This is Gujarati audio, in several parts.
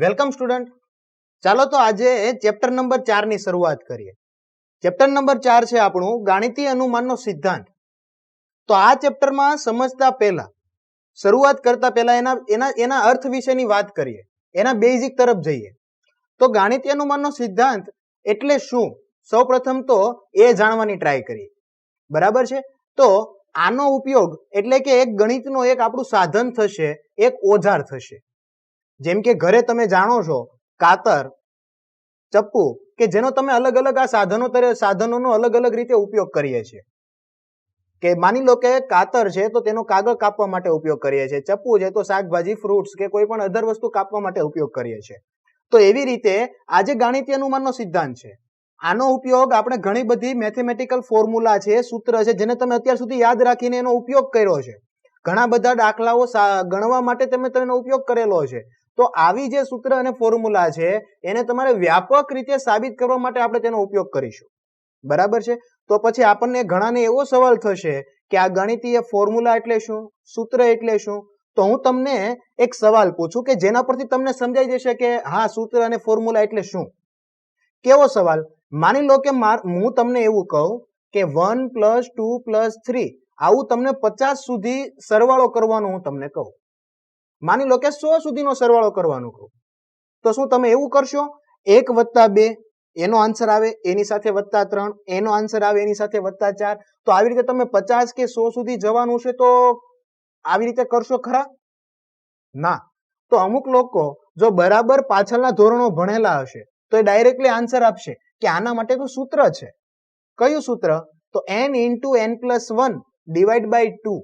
Welcome student. ચાલો તો આજે ચેપ્ટર નંબર 4 ની શરૂઆત કરીએ. ચેપ્ટર નંબર 4 છે આપણું ગાણિતીય અનુમાનનો સિદ્ધાંત. તો આ ચેપ્ટરમાં સમજતા પહેલા, શરૂઆત કરતા પહેલા એના અર્થ વિશેની વાત કરીએ, એના બેઝિક તરફ જઈએ. તો ગાણિતીય અનુમાનનો સિદ્ધાંત એટલે શું, સૌપ્રથમ તો એ જાણવાની ટ્રાય કરીએ. બરાબર છે. તો આનો ઉપયોગ એટલે કે એક ગણિતનો એક આપણું સાધન થશે, એક ઓજાર થશે. જેમ કે ઘરે તમે જાણો છો કાતર, ચપ્પુ, કે જેનો તમે અલગ અલગ આ સાધનોનો અલગ અલગ રીતે ઉપયોગ કરીએ છીએ. કે માની લો કે કાતર છે તો તેનો કાગળ કાપવા માટે ઉપયોગ કરીએ છીએ, ચપ્પુ છે તો શાકભાજી, ફ્રૂટ્સ કે કોઈ પણ અધર વસ્તુ કાપવા માટે ઉપયોગ કરીએ છીએ. તો એવી રીતે આજે ગાણિતીય અનુમાનનો સિદ્ધાંત છે, આનો ઉપયોગ આપણે ઘણી બધી મેથેમેટિકલ ફોર્મ્યુલા છે, સૂત્ર છે, જેને તમે અત્યાર સુધી યાદ રાખીને એનો ઉપયોગ કર્યો છે. ઘણા બધા દાખલાઓ ગણવા માટે તમે તેનો ઉપયોગ કરેલો છે. તો આવી જે સૂત્ર અને ફોર્મ્યુલા છે એને તમારે વ્યાપક રીતે સાબિત કરવા માટે આપણે તેનો ઉપયોગ કરીશું. બરાબર છે. તો પછી આપણને ઘણાને એવો સવાલ થશે કે આ ગણિતીય ફોર્મ્યુલા એટલે શું, સૂત્ર એટલે શું. તો હું તમને એક સવાલ પૂછું કે જેના પરથી તમને સમજાઈ જશે કે હા, સૂત્ર અને ફોર્મ્યુલા એટલે શું. કેવો સવાલ? માની લો કે હું તમને એવું કહું કે 1 + 2 + 3 આવું તમને 50 સુધી સરવાળો કરવાનું હું તમને કહું. માની લો કે 100 સુધીનો સરવાળો કરવાનું કહું, તો શું તમે એવું કરશો? 1 + 2 એનો આન્સર આવે, એની સાથે +3 એનો આન્સર આવે, એની સાથે +4. તો આવી રીતે તમે 50 કે 100 સુધી જવાનું છે તો આવી રીતે કરશો ખરા? ના. તો અમુક લોકો જો બરાબર પાછળના ધોરણો ભણેલા હશે તો એ ડાયરેક્ટલી આન્સર આપશે કે આના માટેનું સૂત્ર છે. કયું સૂત્ર? તો n × n + 1 / 2.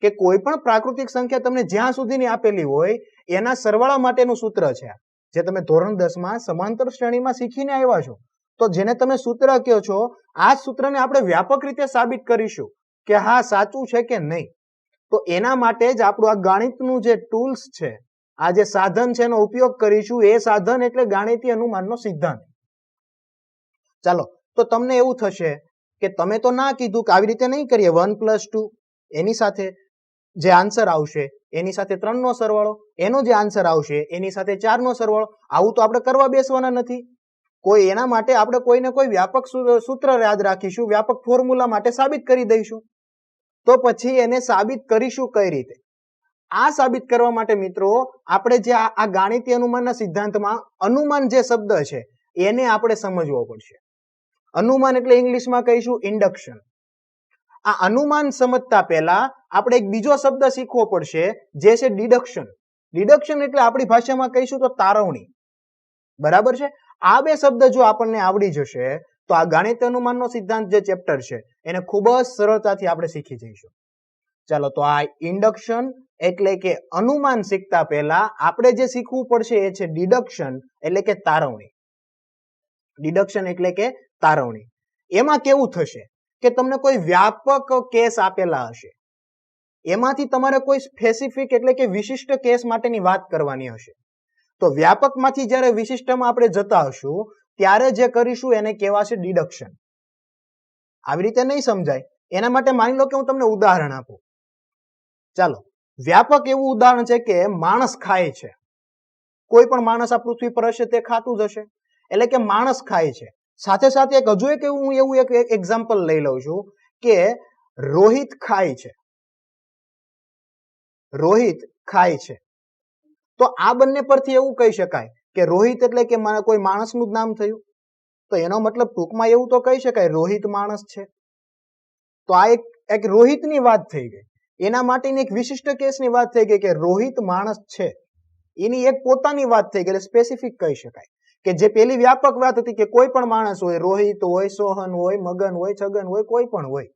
કે કોઈ પણ પ્રાકૃતિક સંખ્યા તમને જ્યાં સુધીની આપેલી હોય એના સરવાળા માટેનું સૂત્ર છે, જે તમે ધોરણ 10 માં સમાંતર શ્રેણીમાં શીખીને આવ્યા છો. તો જેને તમે સૂત્ર કહો છો, આ સૂત્રને આપણે વ્યાપક રીતે સાબિત કરીશું કે હા સાચું છે કે નહીં. તો એના માટે જ આપણું આ ગણિતનું જે ટૂલ્સ છે, આ જે સાધન છે એનો ઉપયોગ કરીશું. એ સાધન એટલે ગાણિતીય અનુમાનનો સિદ્ધાંત. ચાલો, તો તમને એવું થશે કે તમે તો ના કીધું કે આવી રીતે નહીં કરીએ. 1 + 2 એની સાથે જે આન્સર આવશે એની સાથે 3 નો સરવાળો, એનો જે આન્સર આવશે એની સાથે 4 નો સરવાળો. આવું તો આપણે કરવા બેસવાના નથી. કોઈ એના માટે આપણે કોઈને કોઈ વ્યાપક સૂત્ર યાદ રાખીશું, વ્યાપક ફોર્મ્યુલા માટે સાબિત કરી દઈશું. તો પછી એને સાબિત કરીશું કઈ રીતે? આ સાબિત કરવા માટે મિત્રો આપણે જે આ ગાણિતીય અનુમાનના સિદ્ધાંતમાં અનુમાન જે શબ્દ છે એને આપણે સમજવો પડશે. અનુમાન એટલે ઇંગ્લિશમાં કહીશું ઇન્ડક્શન. આ અનુમાન સમજતા પહેલા આપણે એક બીજો શબ્દ શીખવો પડશે, જે છે ડિડક્શન. ડિડક્શન એટલે આપણી ભાષામાં કહીશું તો તારવણી. બરાબર છે. આ બે શબ્દ જો આપણને આવડી જશે તો આ ગાણિતીય અનુમાનનો સિદ્ધાંત જે ચેપ્ટર છે એને ખૂબ જ સરળતાથી આપણે શીખી જઈશું. ચાલો, તો આ ઇન્ડક્શન એટલે કે અનુમાન શીખતા પહેલા આપણે જે શીખવું પડશે એ છે ડિડક્શન એટલે કે તારવણી. ડિડક્શન એટલે કે તારવણી. એમાં કેવું થશે કે તમને કોઈ વ્યાપક કેસ આપેલા હશે, એમાંથી તમારે કોઈ સ્પેસિફિક એટલે કે વિશિષ્ટ કેસ માટેની વાત કરવાની હશે. તો વ્યાપકમાંથી જ્યારે વિશિષ્ટમાં આપણે જતા હશું ત્યારે જે કરીશું એને કહેવાશે ડિડક્શન. આવી રીતે નહીં સમજાય, એના માટે માની લો કે હું તમને ઉદાહરણ આપું. ચાલો, વ્યાપક એવું ઉદાહરણ છે કે માણસ ખાય છે. કોઈ પણ માણસ આ પૃથ્વી પર હશે તે ખાતું જ હશે, એટલે કે માણસ ખાય છે. સાથે સાથે હજુ એક એવું એક્ઝામ્પલ લઈ લઉં છું કે રોહિત ખાય છે. રોહિત ખાય છે. તો આ બંને પરથી એવું કહી શકાય કે રોહિત એટલે કે કોઈ માણસનું જ નામ થયું. તો એનો મતલબ ટૂંકમાં એવું તો કહી શકાય રોહિત માણસ છે. તો આ એક રોહિતની વાત થઈ ગઈ. એના માટેની એક વિશિષ્ટ કેસની વાત થઈ ગઈ કે રોહિત માણસ છે. એની એક પોતાની વાત થઈ ગઈ, સ્પેસિફિક કહી શકાય. કે જે પેલી વ્યાપક વાત હતી કે કોઈ પણ માણસ હોય, રોહિત હોય, સોહન હોય, મગન હોય, છગન હોય, કોઈ પણ હોય,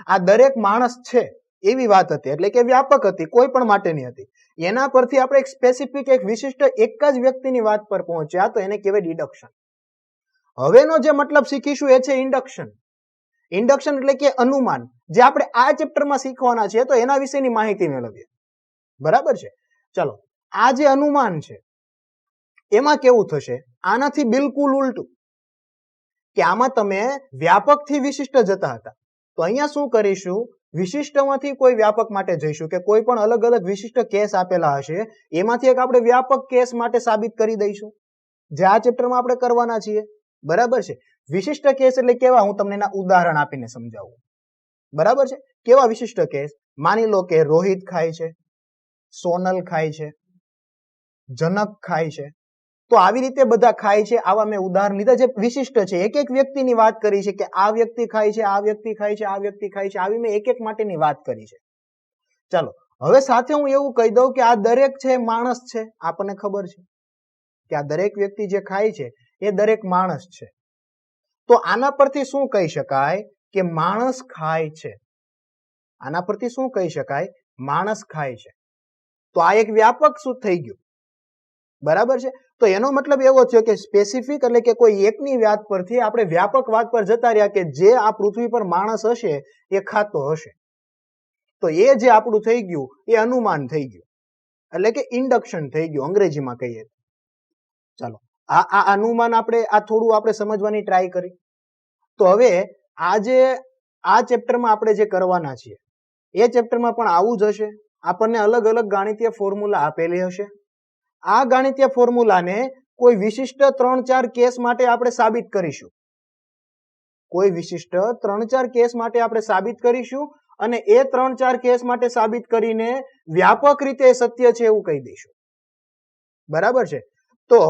આ દરેક માણસ છે એવી વાત હતી, એટલે કે વ્યાપક હતી, કોઈ પણ માટેની હતી. એના પરથી આપણે એક સ્પેસિફિક એક વિશિષ્ટ એક જ વ્યક્તિની વાત પર પહોંચ્યા તો એને કહેવાય ડિડક્શન. હવેનો જે મતલબ શીખીશું એ છે ઇન્ડક્શન. ઇન્ડક્શન એટલે કે અનુમાન, જે આપણે આ ચેપ્ટરમાં શીખવાના છે તો એના વિશેની માહિતી મેળવીએ. બરાબર છે. ચલો, આ જે અનુમાન છે એમાં કેવું થશે, આનાથી બિલકુલ ઉલટું, કે આમાં તમે વ્યાપકથી વિશિષ્ટ જતા હતા. તો અહીંયા શું કરીશું, વિશિષ્ટમાંથી કોઈ વ્યાપક માટે જઈશું કે કોઈ પણ અલગ અલગ વિશિષ્ટ કેસ આપેલા હશે એમાંથી એક આપણે વ્યાપક કેસ માટે સાબિત કરી દઈશું, જે આ ચેપ્ટરમાં આપણે કરવાના છીએ. બરાબર છે. વિશિષ્ટ કેસ એટલે કેવા, હું તમને એના ઉદાહરણ આપીને સમજાવું. બરાબર છે. કેવા વિશિષ્ટ કેસ? માની લો કે રોહિત ખાય છે, સોનલ ખાય છે, જનક ખાય છે. તો આવી રીતે બધા ખાય છે, આવા મેં ઉદાહરણ લીધા જે વિશિષ્ટ છે. એક એક વ્યક્તિની વાત કરી છે કે આ વ્યક્તિ ખાય છે, આ વ્યક્તિ ખાય છે, આ વ્યક્તિ ખાય છે. આવી મેં એક એક માટેની વાત કરી છે. ચાલો હવે સાથે હું એવું કહી દઉં કે આ દરેક છે માણસ છે. આપણને ખબર છે કે આ દરેક વ્યક્તિ જે ખાય છે એ દરેક માણસ છે. તો આના પરથી શું કહી શકાય કે માણસ ખાય છે. આના પરથી શું કહી શકાય? માણસ ખાય છે. તો આ એક વ્યાપક શું થઈ ગયું? બરાબર છે. તો એનો મતલબ એવો થયો કે સ્પેસિફિક એટલે કે કોઈ એકની વાત પરથી આપણે વ્યાપક વાત પર જતા રહ્યા કે જે આ પૃથ્વી પર માણસ હશે એ ખાતો હશે. તો એ જે આપણું થઈ ગયું એ અનુમાન થઈ ગયું, એટલે કે ઇન્ડક્શન થઈ ગયું અંગ્રેજીમાં કહીએ. ચાલો આ અનુમાન આ થોડું આપણે સમજવાની ટ્રાય કરી. તો હવે આ ચેપ્ટરમાં આપણે જે કરવાના છીએ એ ચેપ્ટરમાં પણ આવું જ હશે. આપણને અલગ અલગ ગાણિતીય ફોર્મ્યુલા આપેલી હશે. આ ગાણિતીય ફોર્મ્યુલાને કોઈ વિશિષ્ટ 3-4 કેસ માટે આપણે સાબિત કરીશું. કોઈ વિશિષ્ટ 3-4 કેસ માટે આપણે સાબિત કરીશું અને એ 3-4 કેસ માટે સાબિત કરીને વ્યાપક રીતે સત્ય છે એવું કહી દઈશું. બરાબર છે. તો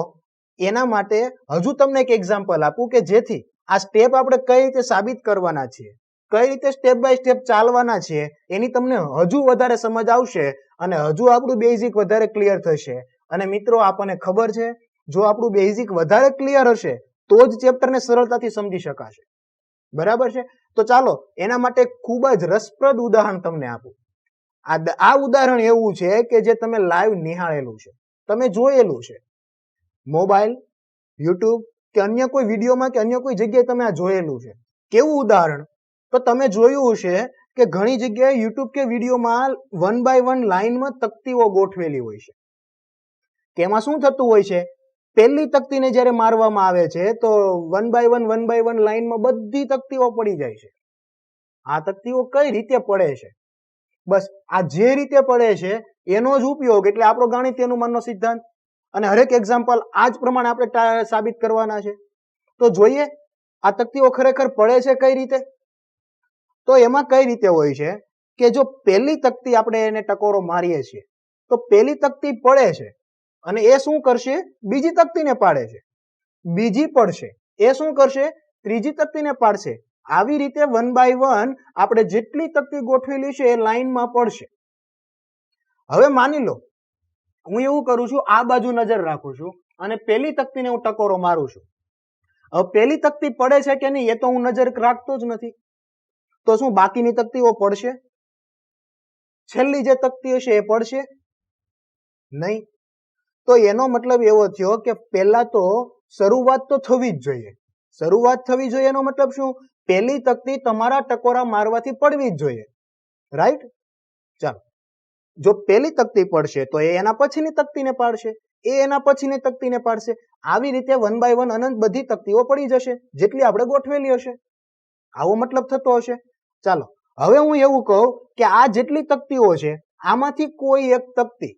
એના માટે હજુ તમને એક એક્ઝામ્પલ આપું કે જેથી આ સ્ટેપ આપણે કઈ રીતે સાબિત કરવાના છીએ, કઈ રીતે સ્ટેપ બાય સ્ટેપ ચાલવાના છીએ એની તમને હજુ વધારે સમજ આવશે અને હજુ આપણું બેઝિક વધારે ક્લિયર થશે. અને મિત્રો આપણને ખબર છે જો આપણું બેઝિક વધારે ક્લિયર હશે તો જ ચેપ્ટરને સરળતાથી સમજી શકાશે. બરાબર છે. તો ચાલો એના માટે ખૂબ જ રસપ્રદ ઉદાહરણ તમને આપું. આ ઉદાહરણ એવું છે કે જે તમે લાઈવ નિહાળેલું છે, તમે જોયેલું છે. મોબાઈલ, યુટ્યુબ કે અન્ય કોઈ વિડીયોમાં કે અન્ય કોઈ જગ્યાએ તમે આ જોયેલું છે. કેવું ઉદાહરણ? તો તમે જોયું હશે કે ઘણી જગ્યાએ યુટ્યુબ કે વિડીયોમાં 1 by 1 લાઈનમાં તકતીઓ ગોઠવેલી હોય છે. કે એમાં શું થતું હોય છે, પહેલી તકતીને જ્યારે મારવામાં આવે છે તો 1 by 1 લાઈનમાં બધી તકતીઓ પડી જાય છે. આ તકતીઓ કઈ રીતે પડે છે? બસ આ જે રીતે પડે છે એનો જ ઉપયોગ, એટલે આપણો ગાણિતીય અનુમાનનો સિદ્ધાંત. અને હરેક એક્ઝામ્પલ આ જ પ્રમાણે આપણે સાબિત કરવાના છે. તો જોઈએ આ તકતીઓ ખરેખર પડે છે કઈ રીતે. તો એમાં કઈ રીતે હોય છે કે જો પહેલી તકતી આપણે એને ટકોરો મારીએ છીએ તો પહેલી તકતી પડે છે અને એ શું કરશે? બીજી તકતીને પાડે છે. બીજી પડશે, એ શું કરશે? ત્રીજી તકતીને પાડશે. આવી રીતે 1 by 1 આપણે જેટલી તકતી ગોઠવેલી છે એ લાઈનમાં પડશે. હવે માની લો હું એવું કરું છું, આ બાજુ નજર રાખું છું અને પહેલી તકતીને હું ટકોરો મારું છું. હવે પહેલી તકતી પડે છે કે નહીં એ તો હું નજર રાખતો જ નથી. તો શું બાકીની તકતીઓ પડશે? છેલ્લી જે તકતી હશે એ પડશે નહીં. તો એનો મતલબ એવો થયો કે પહેલા તો શરૂઆત તો થવી જ જોઈએ. શરૂઆત થવી જોઈએ એનો મતલબ શું? પહેલી તકતી તમારા ટકોરા મારવાથી પડવી જ જોઈએ. રાઈટ? ચાલો જો પહેલી તકતી પડશે તો એ એના પછીની તકતીને પાડશે, એ એના પછીની તકતીને પાડશે. આવી રીતે 1 by 1 અનંત બધી તકતીઓ પડી જશે જેટલી આપણે ગોઠવેલી હશે. આવો મતલબ થતો હશે. ચાલો હવે હું એવું કહું કે આ જેટલી તકતીઓ છે આમાંથી કોઈ એક તકતી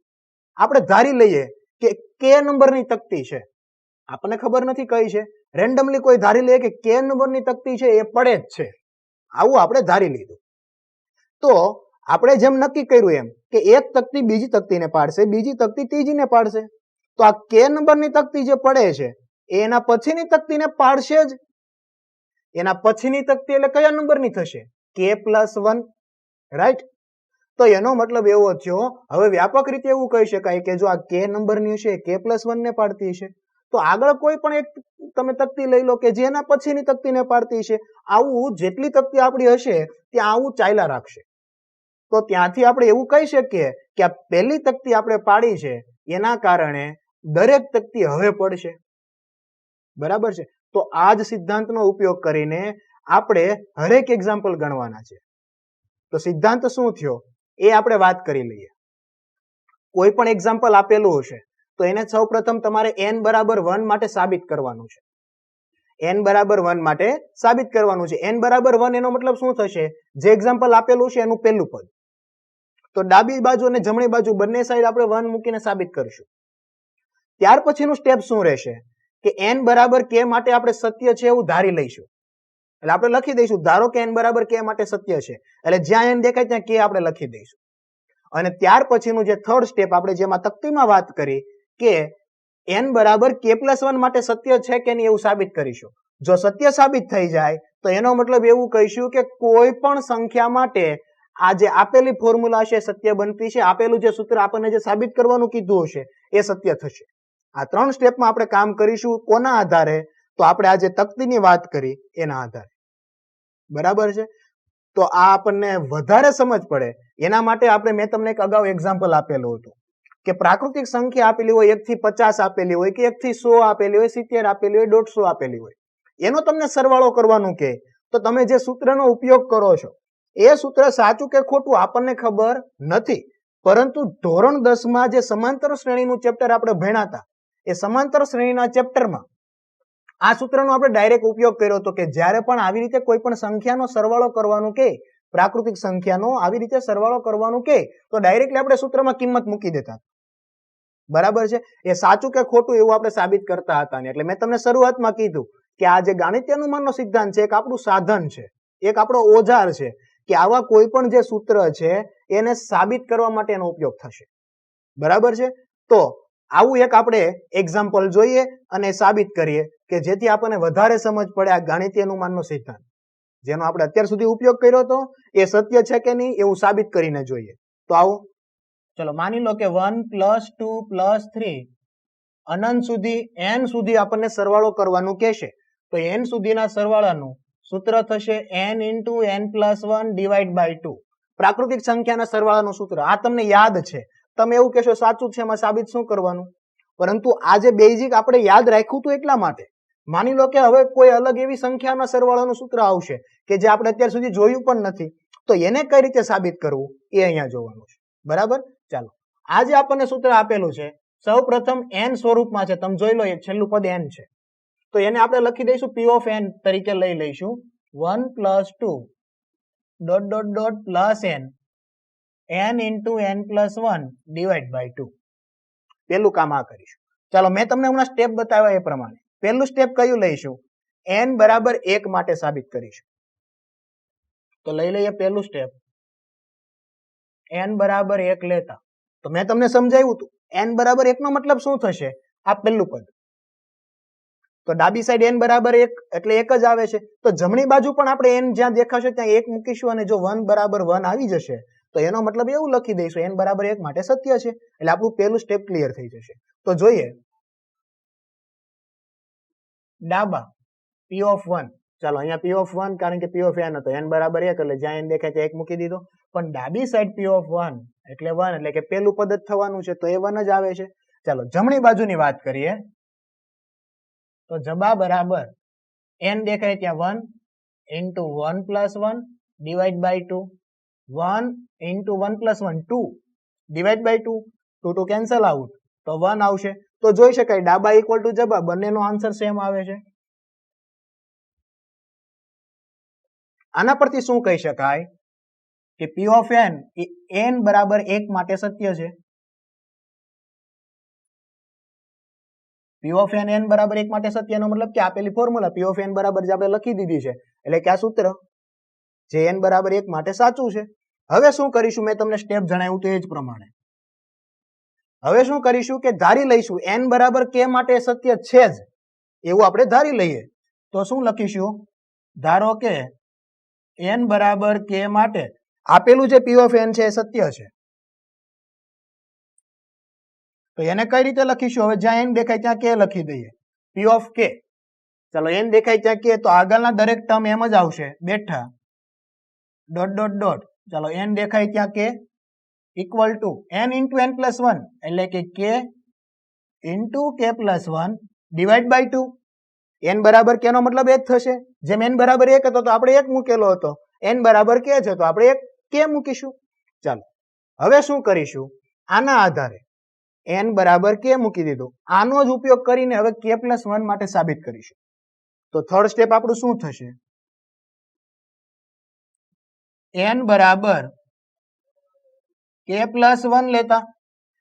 આપણે ધારી લઈએ કે કે નંબરની તકતી છે. આપણને ખબર નથી કઈ છે. રેન્ડમલી કોઈ ધારી લે કે કે નંબરની તકતી છે એ પડે જ છે. આવું આપણે ધારી લીધું. તો આપણે જેમ નક્કી કર્યું એમ કે એક તકતી બીજી તકતીને પાડશે, બીજી તકતી ત્રીજીને પાડશે. તો આ કે નંબરની તકતી જે પડે છે એ એના પછીની તકતીને પાડશે જ. એના પછીની તકતી એટલે કયા નંબરની થશે? k+1. રાઈટ? તો એનો મતલબ એવો થયો, હવે વ્યાપક રીતે એવું કહી શકાય કે જો આ કે નંબરની હશે k+1 ને પાડતી હશે તો આગળ કોઈ પણ એક તમે તકતી લઈ લો કે જેના પછીની તકતીને પાડતી હશે. આવું જેટલી તકતી આપણી હશે ત્યાં આવું ચાલ્યા રાખશે. તો ત્યાંથી આપણે એવું કહી શકીએ કે આ પહેલી તકતી આપણે પાડી છે એના કારણે દરેક તકતી હવે પડશે. બરાબર છે. તો આ જ સિદ્ધાંતનો ઉપયોગ કરીને આપણે હરેક એક્ઝામ્પલ ગણવાના છે. તો સિદ્ધાંત શું થયો એ આપણે વાત કરી લઈએ. કોઈ પણ એક્ઝામ્પલ આપેલું હશે તો એને સૌપ્રથમ તમારે n = 1 માટે સાબિત કરવાનું છે. n બરાબર 1 માટે સાબિત કરવાનું છે. n બરાબર 1 એનો મતલબ શું થશે? જે એક્ઝામ્પલ આપેલું છે એનું પહેલું પદ. તો ડાબી બાજુ અને જમણી બાજુ બંને સાઈડ આપણે 1 મૂકીને સાબિત કરીશું. ત્યાર પછીનું સ્ટેપ શું રહેશે કે n બરાબર k માટે આપણે સત્ય છે એવું ધારી લઈશું. એટલે આપણે લખી દઈશું, ધારો કે n બરાબર k માટે સત્ય છે, એટલે જ્યાં n દેખાય ત્યાં k આપણે લખી દઈશું. અને ત્યાર પછીનું જે થર્ડ સ્ટેપ આપણે જેમાં તકતીમાં વાત કરી કે n બરાબર k+1 માટે સત્ય છે કે નહીં એવું સાબિત કરીશું. જો સત્ય સાબિત થઈ જાય તો એનો મતલબ એવું કહીશું કે કોઈ પણ સંખ્યા માટે આ જે આપેલી ફોર્મ્યુલા છે સત્ય બનતી છે, આપેલું જે સૂત્ર આપણને જે સાબિત કરવાનું કીધું હશે એ સત્ય થશે. આ 3 સ્ટેપમાં આપણે કામ કરીશું. કોના આધારે? તો આપણે આજે તકતીની વાત કરી એના આધારે. બરાબર છે? તો આ આપણને વધારે સમજ પડે એના માટે આપણે મેં તમને એક અગાઉ એક્ઝામ્પલ આપેલું હતું કે પ્રાકૃતિક સંખ્યા આપેલી હોય 1 થી 50 આપેલી હોય કે 1 થી 100 આપેલી હોય, 70 આપેલી હોય, 150 આપેલી હોય, એનો તમને સરવાળો કરવાનું કે તો તમે જે સૂત્રનો ઉપયોગ કરો છો એ સૂત્ર સાચું કે ખોટું આપણને ખબર નથી, પરંતુ ધોરણ 10 માં જે સમાંતર શ્રેણીનું ચેપ્ટર આપણે ભણ્યા હતા એ સમાંતર શ્રેણીના ચેપ્ટરમાં આ સૂત્રનો આપણે ડાયરેક્ટ ઉપયોગ કર્યો હતો કે જ્યારે પણ આવી રીતે કોઈ પણ સંખ્યાનો સરવાળો કરવાનું કે પ્રાકૃતિક સંખ્યાનો આવી રીતે સરવાળો કરવાનું કે તો ડાયરેક્ટલી આપણે સૂત્રમાં કિંમત મૂકી દેતા. બરાબર છે? એ સાચું કે ખોટું એવું આપણે સાબિત કરતા હતા ને. એટલે મેં તમને શરૂઆતમાં કીધું કે આ જે ગાણિતીય અનુમાનનો સિદ્ધાંત છે એક આપણું સાધન છે, એક આપણો ઓજાર છે કે આવા કોઈ પણ જે સૂત્ર છે એને સાબિત કરવા માટે એનો ઉપયોગ થશે. બરાબર છે? તો આવું એક આપણે એક્ઝામ્પલ જોઈએ અને સાબિત કરીએ કે જેથી આપણને વધારે સમજ પડે આ ગાણિતીય અનુમાનનો સિદ્ધાંત જેનો આપણે અત્યાર સુધી ઉપયોગ કર્યો હતો એ સત્ય છે કે નહીં એવું સાબિત કરીને જોઈએ. તો આવો ચલો માની લો કે 1 + 2 + 3 અનંત સુધી n સુધી આપણને સરવાળો કરવાનું કહેશે. તો n સુધીના સરવાળાનું સૂત્ર થશે n × n + 1 / 2. પ્રાકૃતિક સંખ્યાના સરવાળાનું સૂત્ર આ તમને યાદ છે. તમે એવું કહેશો સાચું છે એમાં સાબિત શું કરવાનું? પરંતુ આ જે બેઝિક આપણે યાદ રાખ્યું હતું એટલા માટે. માની લો કે હવે કોઈ અલગ એવી સંખ્યાના સરવાળાનું સૂત્ર આવશે કે જે આપણે અત્યાર સુધી જોયું પણ નથી, તો એને કઈ રીતે સાબિત કરવું એ અહીંયા જોવાનું છે. બરાબર? ચાલો આ જે આપણને સૂત્ર આપેલું છે સૌ પ્રથમ n સ્વરૂપમાં છે. તમે જોઈ લો એ છેલ્લું પદ n છે તો એને આપણે લખી દઈશું p of n તરીકે લઈ લઈશું 1 + 2 ... + n × n + 1 / 2. પેલું કામ આ કરીશું. ચાલો મેં તમને હમણાં સ્ટેપ બતાવ્યા એ પ્રમાણે પહેલું સ્ટેપ કયું લઈશું? n બરાબર 1 માટે સાબિત કરીશું. તો લઈ લઈએ પહેલું સ્ટેપ n બરાબર 1 લેતા. તો મેં તમને સમજાવ્યું હતું n બરાબર 1 નો મતલબ શું થશે? આ પહેલું પદ. તો ડાબી સાઈડ n બરાબર 1 એટલે 1 જ આવે છે. તો જમણી બાજુ પણ આપણે n જ્યાં દેખાશે ત્યાં 1 મૂકીશું અને જો 1 બરાબર 1 આવી જશે તો એનો મતલબ એવું લખી દઈશું n બરાબર 1 માટે સત્ય છે. એટલે આપણું પહેલું સ્ટેપ ક્લિયર થઈ જશે. તો જોઈએ ડાબા p of 1. ચાલો અહીંયા p of 1 કારણ કે p of n હતો, n બરાબર 1 એટલે જ્યાં n દેખાય ત્યાં 1 મૂકી દીધો. પણ ડાબી સાઈડ p of 1 એટલે 1 એટલે કે પહેલું પદ જ થવાનું છે તો એ 1 જ આવે છે. ચાલો જમણી બાજુની વાત કરીએ તો જબા બરાબર n દેખાય ત્યાં 1 × 1 + 1 / 2. 1 × 1 + 1 2 / 2. 2 કેન્સલ આઉટ તો 1 આવશે. તો જોઈ શકાય ડાબા ઇક્વલ ટુ જબા બંનેનો આન્સર સેમ આવે છે. આના પરથી શું કહી શકાય કે p of n A n બરાબર 1 માટે સત્ય છે. p of n બરાબર 1 માટે સત્યનો મતલબ કે આપેલી ફોર્મ્યુલા p of n બરાબર જે આપણે લખી દીધી છે એટલે કે આ સૂત્ર જે n બરાબર 1 માટે સાચું છે. હવે શું કરીશું? મેં તમને સ્ટેપ જણાવ્યું તો એ જ પ્રમાણે હવે શું કરીશું કે ધારી લઈશું n બરાબર k માટે સત્ય છે જ એવું આપણે ધારી લઈએ. તો શું લખીશું? ધારો કે n બરાબર k માટે આપેલું જે p of n છે એ સત્ય છે. તો એને કઈ રીતે લખીશું? હવે જ્યાં n દેખાય ત્યાં k લખી દઈએ. p of k. ચાલો n દેખાય ત્યાં k તો આગળના દરેક ટર્મ એમ જ આવશે બેઠા ... ચાલો n દેખાય ત્યાં k equal to n × n + 1 એટલે કે k × k + 1 / 2. n બરાબર k નો મતલબ એ જ થશે. જેમ n બરાબર 1 હતો તો આપણે 1 મૂકેલો હતો, n બરાબર k છે તો આપણે 1 k મૂકીશું. ચાલો હવે શું કરીશું? આના આધારે n બરાબર k મૂકી દીધું. આનો જ ઉપયોગ કરીને હવે k + 1 માટે સાબિત કરીશું. તો થર્ડ સ્ટેપ આપણું શું થશે? n બરાબર k+1 લેતા,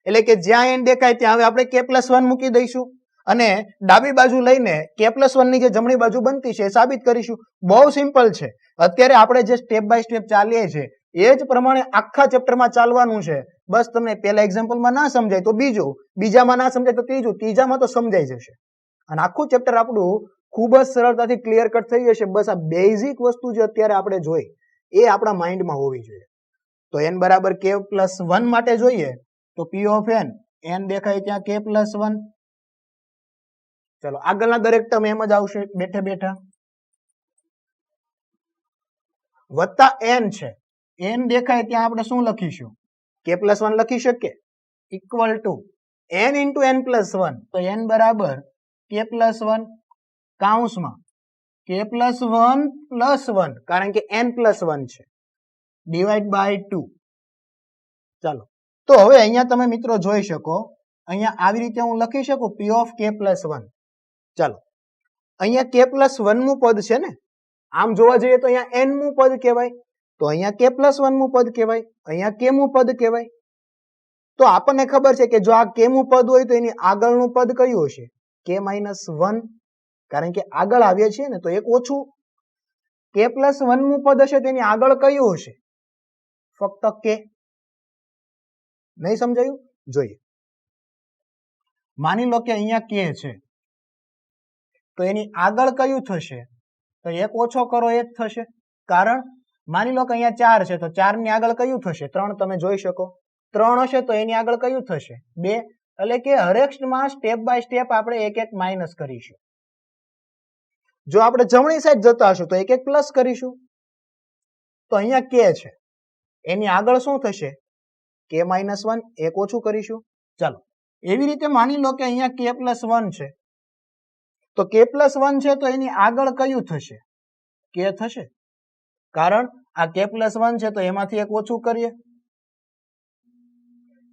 એટલે કે જ્યાં n દેખાય ત્યાં હવે આપણે k+1 મૂકી દઈશું અને ડાબી બાજુ લઈને k+1 ની જે જમણી બાજુ બનતી છે એ સાબિત કરીશું. બહુ સિમ્પલ છે. અત્યારે આપણે જે સ્ટેપ બાય સ્ટેપ ચાલીએ છીએ એ જ પ્રમાણે આખા ચેપ્ટરમાં ચાલવાનું છે. બસ તમને પહેલા એક્ઝામ્પલમાં ના સમજાય તો બીજું, બીજામાં ના સમજાય તો ત્રીજું, ત્રીજામાં તો સમજાઈ જશે અને આખું ચેપ્ટર આપણું ખૂબ જ સરળતાથી ક્લિયર કટ થઈ જશે. બસ આ બેઝિક વસ્તુ જે અત્યારે આપણે જોઈ એ આપણા માઇન્ડમાં હોવી જોઈએ. તો n બરાબર k+1 માટે જોઈએ તો p ઓફ n દેખાય ત્યાં k+1. ચલો આગળના દરેક ટર્મ એમ જ આવશે બેઠે બેઠા. વત્તા n છે, n દેખાય ત્યાં આપણે શું લખીશું? k+1 લખી શકીએ, equal to n into n+1. તો n બરાબર k+1 કાઉન્સમાં k+1+1 કારણ કે n+1 છે ડિવાઈડ બાય 2. ચાલો તો હવે અહીંયા તમે મિત્રો જોઈ શકો, અહીંયા આવી રીતે હું લખી શકું p ઓફ k+1. ચાલો અહીંયા k+1 નું પદ છે ને, આમ જોવા જઈએ તો અહીંયા n મું પદ કહેવાય, તો અહીંયા k+1 મું પદ કહેવાય, અહીંયા k મું પદ કહેવાય. તો આપણને ખબર છે કે જો આ k મું પદ હોય તો એની આગળનું પદ કયું હશે? k-1, કારણ કે આગળ આવીએ છીએ ને તો એક ઓછું. k+1 મું પદ હશે તેની આગળ કયું હશે? ફક્ત k. નહીં સમજાયું? જોઈએ. માની લો કે અહીંયા k છે તો એની આગળ કયું થશે? તો એક ઓછો કરો એ જ થશે. કારણ માની લો કે અહીંયા 4 છે તો 4 ની આગળ કયું થશે? 3 તમે જોઈ શકો. 3 હશે તો એની આગળ કયું થશે? 2. એટલે કે હરેકમાં સ્ટેપ બાય સ્ટેપ આપણે એક એક માઇનસ કરીશું. જો આપણે જમણી સાઈડ જતા હશું તો એક એક પ્લસ કરીશું. તો અહીંયા k છે એની આગળ શું થશે? k-1, એક ઓછું કરીશું. ચાલો એવી રીતે માની લો કે અહીંયા k+1 છે તો k+1 છે તો એની આગળ કયું થશે? k થશે. કારણ આ k+1 છે તો એમાંથી એક ઓછું કરીએ.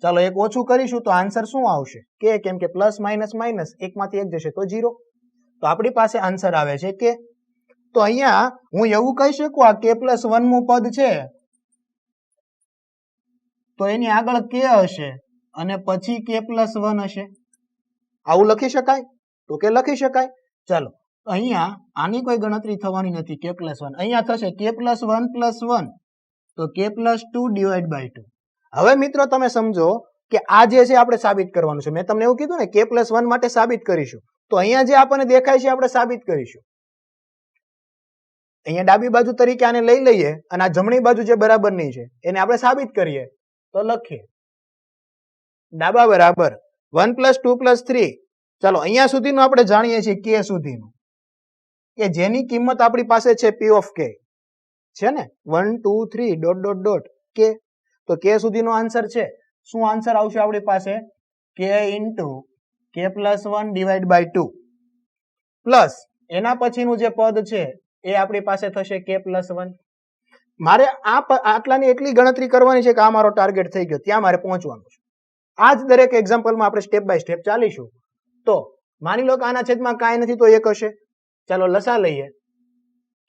ચાલો એક ઓછું કરીશું તો આન્સર શું આવશે? k, કેમ કે પ્લસ માઇનસ માઇનસ એકમાંથી એક જશે તો 0. તો આપણી પાસે આન્સર આવે છે k. તો અહીંયા હું એવું કહી શકું આ k+1 મું પદ છે તો એની આગળ k હશે અને પછી k+1 હશે. આવું લખી શકાય? તો કે લખી શકાય. ચાલો અહીંયા આની કોઈ ગણતરી થવાની નથી. k+1 અહીંયા થશે k+1+1 તો k+2 ડિવાઈડ બાય 2. હવે મિત્રો તમે સમજો કે આ જે છે આપણે સાબિત કરવાનું છે. મેં તમને એવું કીધું ને k+1 માટે સાબિત કરીશું. તો અહીંયા જે આપણને દેખાય છે આપણે સાબિત કરીશું. અહીંયા ડાબી બાજુ તરીકે આને લઈ લઈએ અને આ જમણી બાજુ જે બરાબરની છે એને આપણે સાબિત કરીએ તો લખીએ ડાબા બરાબર 1 + 2 + 3. ચાલો અહીંયા સુધીનું આપણે જાણીએ છીએ k સુધીનું, કે જેની કિંમત આપણી પાસે છે p ઓફ k છે ને 1 2 3 ડોટ ડોટ ડોટ k. તો k સુધીનો આન્સર છે. શું આન્સર આવશે આપણી પાસે? k into k+1 divide by 2 plus એના પછીનું જે પદ છે એ આપણી પાસે થશે k+1. મારે આટલાની એટલી ગણતરી કરવાની છે કે આ મારો ટાર્ગેટ થઈ ગયો, ત્યાં મારે પહોંચવાનું છે. આ જ દરેક એક્ઝામ્પલમાં આપણે સ્ટેપ બાય સ્ટેપ ચાલીશું. તો માની લો કે આના છેદમાં કાંઈ નથી તો એક હશે. ચાલો લસા લઈએ.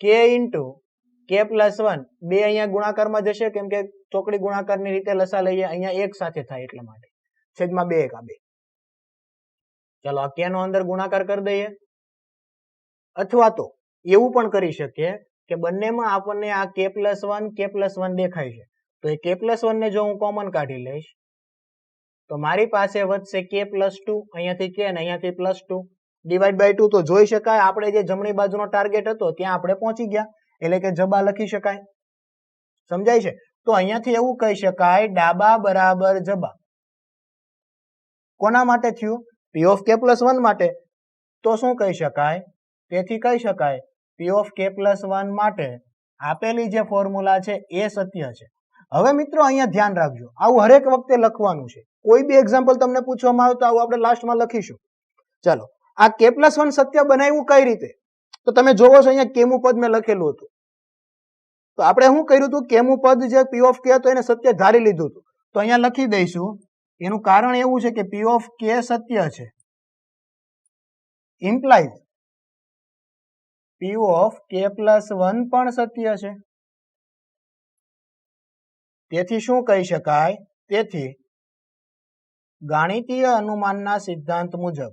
k ઇન્ટુ k+1 બે અહીંયા ગુણાકારમાં જશે કેમ કે ચોકડી ગુણાકારની રીતે લસા લઈએ, અહીંયા એક સાથે થાય એટલા માટે છેદમાં 2 1 2. ચાલો આ k નો અંદર ગુણાકાર કરી દઈએ. અથવા તો એવું પણ કરી શકીએ કે બંનેમાં આપણને આ k+1 દેખાય છે તો એ k+1 ને જો હું કોમન કાઢી લઈશ તો મારી પાસે વધશે k+2, અહીંયાથી k અને અહીંયાથી +2 ડિવાઈડ બાય 2. તો જોઈ શકાય આપણે જે જમણી બાજુનો ટાર્ગેટ હતો ત્યાં આપણે પહોંચી ગયા, એટલે કે જબા લખી શકાય. સમજાય છે? તો અહીંયાથી એવું કહી શકાય ડાબા બરાબર જબા. કોના માટે થયું? p ઓફ k+1 માટે. તો શું કહી શકાય? તેથી કહી શકાય p ઓફ k+1 માટે આપેલી જે ફોર્મ્યુલા છે એ સત્ય છે. હવે મિત્રો અહીંયા ધ્યાન રાખજો, આવું હરેક વખતે લખવાનું છે. કોઈ બી એક્ઝામ્પલ તમને પૂછવામાં આવે તો આવું આપણે લાસ્ટમાં લખીશું. ચાલો આ k+1 સત્ય બનાવ્યું કઈ રીતે? તો તમે જોવો છો અહીંયા k મું પદ મેં લખેલું હતું. તો આપણે શું કર્યું હતું? k મું પદ જે p ઓફ k હતો એને સત્ય ધારી લીધું હતું. તો અહીંયા લખી દઈશું. એનું કારણ એવું છે કે p ઓફ k સત્ય છે, ઇમ્પ્લાઇઝ પી ઓફ કે પ્લસ 1 પણ સત્ય છે. તેથી શું કહી શકાય? તેથી ગાણિતીય અનુમાનના સિદ્ધાંત મુજબ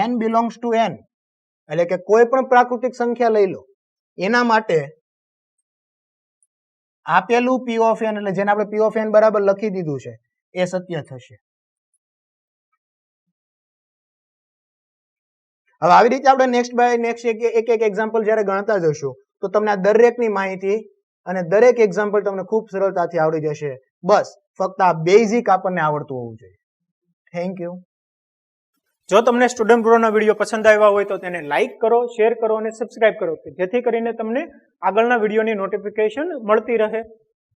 n બિલોંગ્સ ટુ n એટલે કે કોઈ પણ પ્રાકૃતિક સંખ્યા લઈ લો એના માટે આપેલું પી ઓફ n એટલે જેને આપણે પી ઓફ n બરાબર લખી દીધું છે એ સત્ય થશે. હવે આવી રીતે આપણે નેક્સ્ટ બાય નેક્સ્ટ એક એક્ઝામ્પલ જ્યારે ગણતા જશું તો તમને આ દરેકની માહિતી અને દરેક એક્ઝામ્પલ તમને ખૂબ સરળતાથી આવડી જશે. બસ ફક્ત આ બેઝિક આપણને આવડતું હોવું જોઈએ. Thank you. જો તમને સ્ટુડન્ટ ગ્રોના વિડીયો પસંદ આવ્યા હોય તો તેને લાઈક કરો, શેર કરો અને સબસ્ક્રાઇબ કરો જેથી કરીને તમને આગળના વિડીયોની નોટિફિકેશન મળતી રહે.